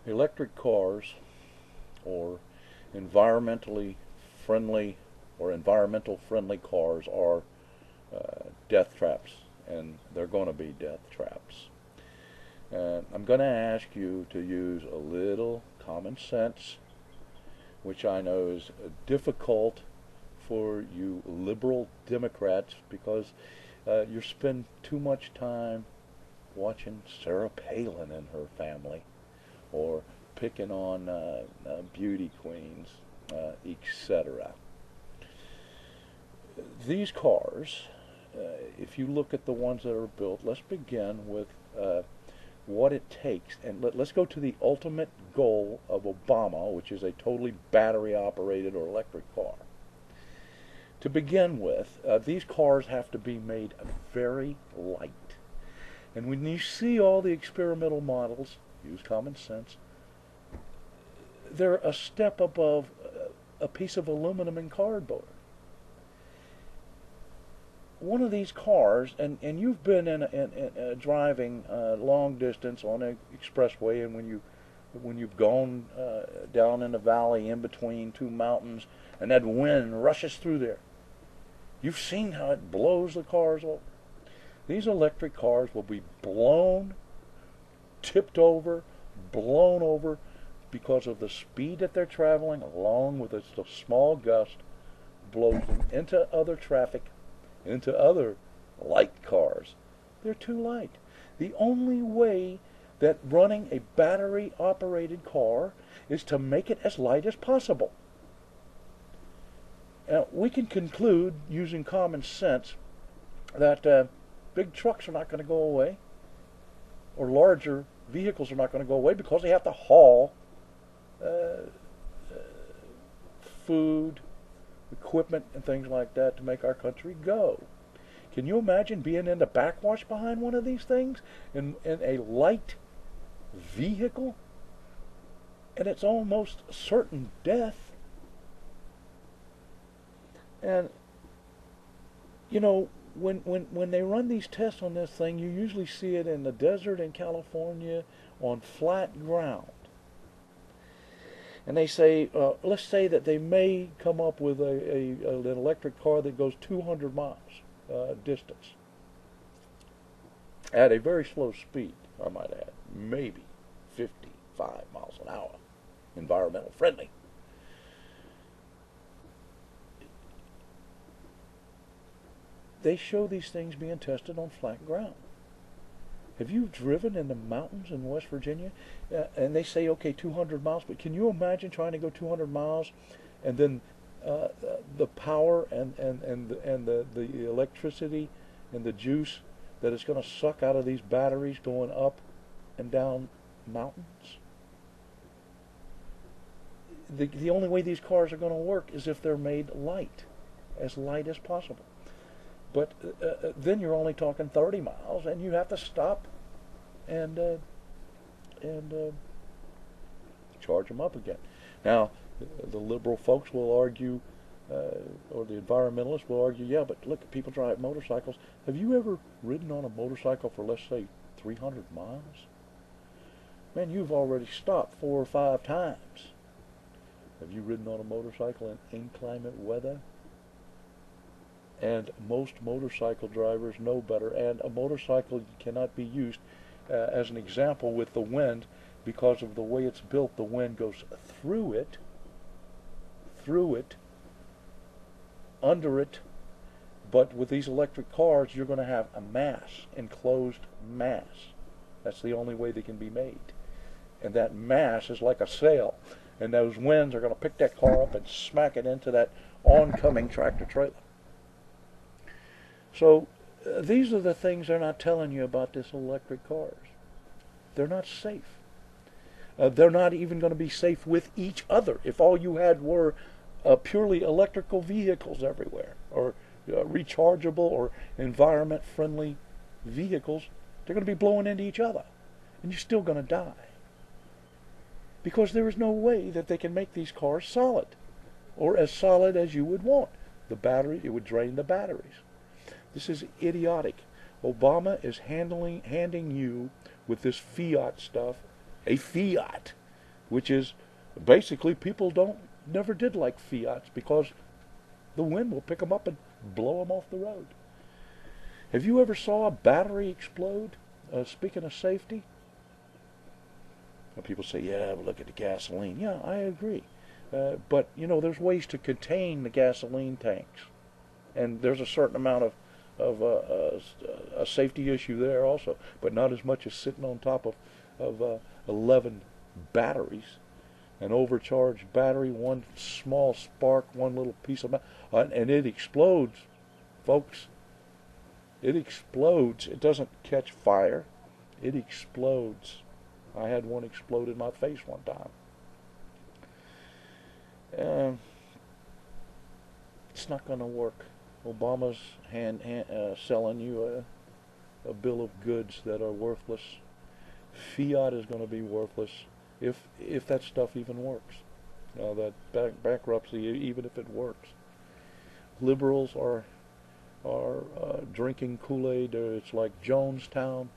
Electric cars, or environmentally friendly or environmental friendly cars, are death traps, and they're going to be death traps. I'm going to ask you to use a little common sense, which I know is difficult for you liberal Democrats because you spend too much time watching Sarah Palin and her family, or picking on beauty queens, etc. These cars, if you look at the ones that are built, let's begin with what it takes, and let's go to the ultimate goal of Obama, which is a totally battery-operated or electric car. To begin with, these cars have to be made very light. And when you see all the experimental models, use common sense, they're a step above a piece of aluminum and cardboard. One of these cars, and you've been in driving long distance on an expressway, and when you've gone down in a valley in between two mountains, and that wind rushes through there, you've seen how it blows the cars over. These electric cars will be blown, tipped over, blown over because of the speed that they're traveling, along with the small gust blows them into other traffic, into other light cars. They're too light. The only way that running a battery-operated car is to make it as light as possible. Now, we can conclude, using common sense, that big trucks are not going to go away, or larger vehicles are not going to go away, because they have to haul food, equipment, and things like that to make our country go. Can you imagine being in the backwash behind one of these things in a light vehicle? And it's almost certain death. And you know, when they run these tests on this thing, you usually see it in the desert in California on flat ground. And they say, let's say that they may come up with an electric car that goes 200 miles distance at a very slow speed, I might add, maybe 55 miles an hour, environmental friendly. They show these things being tested on flat ground. Have you driven in the mountains in West Virginia? And they say, okay, 200 miles, but can you imagine trying to go 200 miles and then the power and the electricity and the juice that it's going to suck out of these batteries going up and down mountains? The only way these cars are going to work is if they're made light, as light as possible. But then you're only talking 30 miles, and you have to stop and charge them up again. Now, the liberal folks will argue, or the environmentalists will argue, yeah, but look, people drive motorcycles. Have you ever ridden on a motorcycle for, let's say, 300 miles? Man, you've already stopped 4 or 5 times. Have you ridden on a motorcycle in inclement weather? And most motorcycle drivers know better. And a motorcycle cannot be used as an example with the wind, because of the way it's built. The wind goes through it, under it. But with these electric cars, you're going to have a mass, enclosed mass. That's the only way they can be made. And that mass is like a sail. And those winds are going to pick that car up and smack it into that oncoming tractor trailer. So these are the things they're not telling you about this electric cars. They're not safe. They're not even going to be safe with each other. If all you had were purely electrical vehicles everywhere, or rechargeable or environment-friendly vehicles, they're going to be blowing into each other, and you're still going to die. Because there is no way that they can make these cars solid, or as solid as you would want. The battery, it would drain the batteries. This is idiotic. Obama is handing you with this fiat stuff, a fiat, which is basically people never did like Fiats because the wind will pick them up and blow them off the road. Have you ever saw a battery explode? Speaking of safety, people say, yeah, but look at the gasoline. Yeah, I agree. But, there's ways to contain the gasoline tanks. And there's a certain amount of a safety issue there also, but not as much as sitting on top of 11 batteries. An overcharged battery, one small spark, one little piece of and it explodes, folks. It explodes. It doesn't catch fire. It explodes. I had one explode in my face one time. It's not going to work. Obama's selling you a bill of goods that are worthless. Fiat is going to be worthless if that stuff even works. That bankruptcy, even if it works. Liberals are drinking Kool-Aid. It's like Jonestown.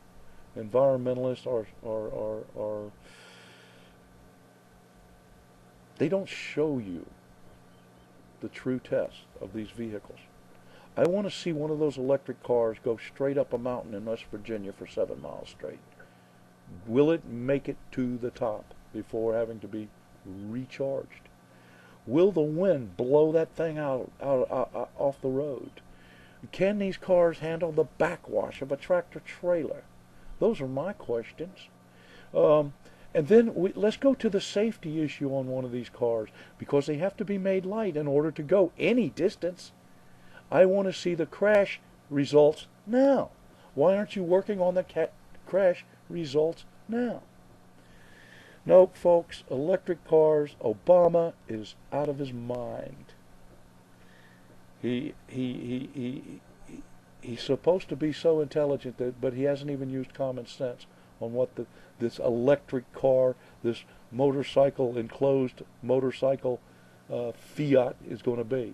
Environmentalists are they don't show you the true test of these vehicles. I want to see one of those electric cars go straight up a mountain in West Virginia for 7 miles straight. Will it make it to the top before having to be recharged? Will the wind blow that thing out off the road? Can these cars handle the backwash of a tractor trailer? Those are my questions. And then let's go to the safety issue on one of these cars, because they have to be made light in order to go any distance. I want to see the crash results now. Why aren't you working on the crash results now? Nope, folks, electric cars, Obama is out of his mind. He's supposed to be so intelligent, but he hasn't even used common sense on what this electric car, this motorcycle, enclosed motorcycle Fiat is going to be.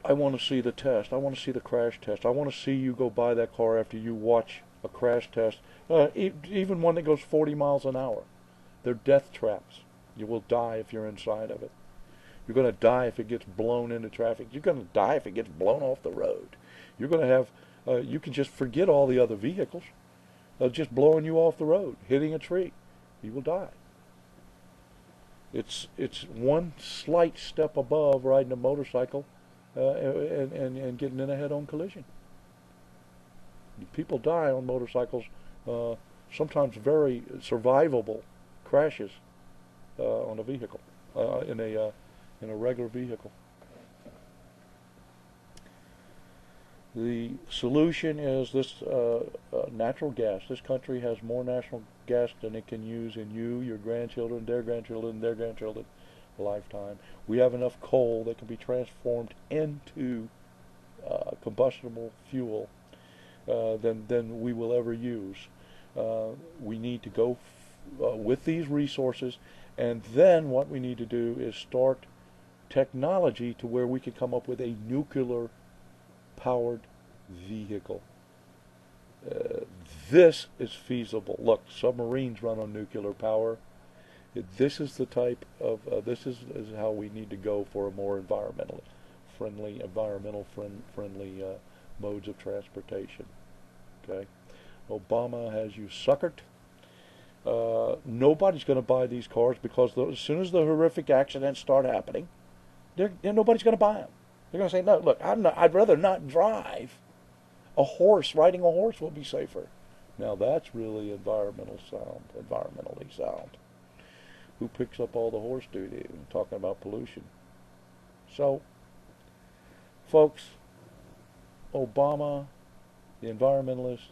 I want to see the test. I want to see the crash test. I want to see you go buy that car after you watch a crash test, even one that goes 40 miles an hour. They're death traps. You will die if you're inside of it. You're going to die if it gets blown into traffic. You're going to die if it gets blown off the road. You're going to have, you can just forget all the other vehicles. They're just blowing you off the road, hitting a tree. You will die. It's one slight step above riding a motorcycle and getting in a head-on collision. People die on motorcycles, sometimes very survivable crashes on a vehicle, in a regular vehicle. The solution is this natural gas. This country has more natural gas than it can use in you, your grandchildren, their grandchildren, their grandchildren lifetime. We have enough coal that can be transformed into combustible fuel than we will ever use. We need to go with these resources, and then what we need to do is start technology to where we can come up with a nuclear powered vehicle. This is feasible. Look, submarines run on nuclear power. This is the type of this is how we need to go for a more environmental friendly modes of transportation. Okay, Obama has you suckered. Nobody's going to buy these cars because as soon as the horrific accidents start happening, nobody's going to buy them. They're going to say, no, look, I'd rather not drive a horse. Riding a horse will be safer. Now that's really environmentally sound. Who picks up all the horse duty and talking about pollution? So, folks, Obama, the environmentalists,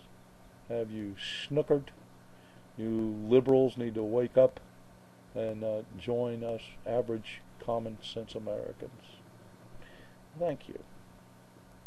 have you snookered. You liberals need to wake up and join us average common sense Americans. Thank you.